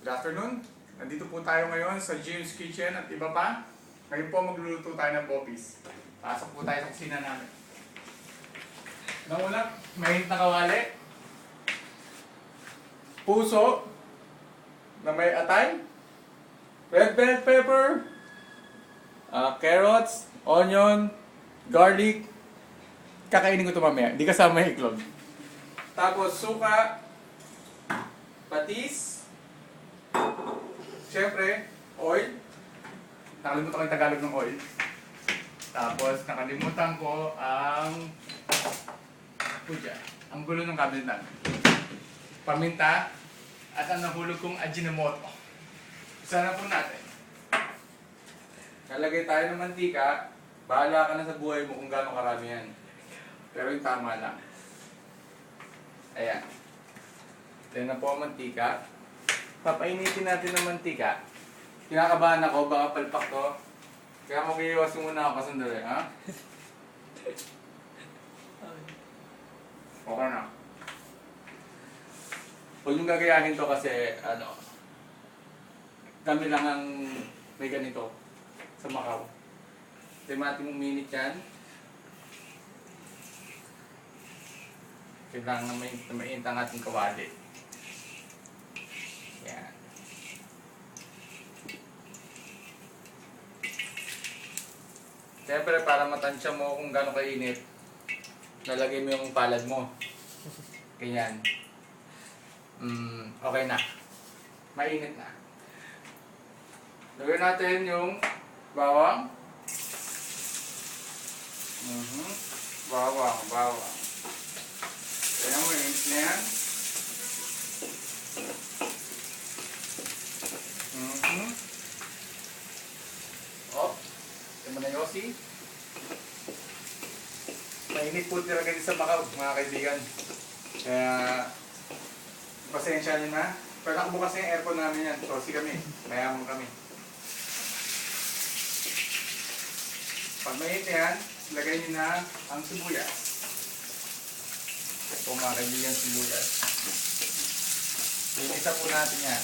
Good afternoon. Nandito po tayo ngayon sa Jim's Kitchen at iba pa. Ngayon po magluluto tayo ng bopis. Pasok po tayo sa kusina namin. Nang una, mainit na kawali. Puso na may atay. Red bell pepper. Carrots, onion, garlic. Kakainin ko ito mamaya. Hindi kasama yung iklog. Tapos suka, patis, siyempre, oil. Nakalimutan ko yung Tagalog ng oil. Tapos nakalimutan ko ang ang gulo ng cabinet namin. Paminta at ang nahulog kong Ajinomoto. Sana po natin. Nalagay tayo ng mantika. Bahala ka na sa buhay mo kung gaano karami yan. Pero yung tama lang. Ayan. Ito na po ang mantika. Papainitin natin ng mantika. Kinakabahan ako, baka palpak to. Kaya mag-iiwas muna ako sandali, ha? Okay na. Huwag yung gagayahin to kasi, kami lang ang may ganito sa Macau. Timating minute yan. Kailangan na mainit ang ating kawali. Yan. Siyempre, para matansya mo kung gaano kainit, nalagay mo yung palad mo. Ganyan. Okay na. Mainit na. Lagyan natin yung bawang. Bawang. Kaya mo, mainit na yan. Yossi. Mainit po talaga din sa Macau, mga kaibigan. Kaya, pasensya nyo na. Pero nakabukas na yung aircon namin yan. Yossi kami. Mayaman kami. Pag mainit yan, lagay nyo na ang sibuyas. Ito mga kaibigan, sibuyas. Inisa po natin yan.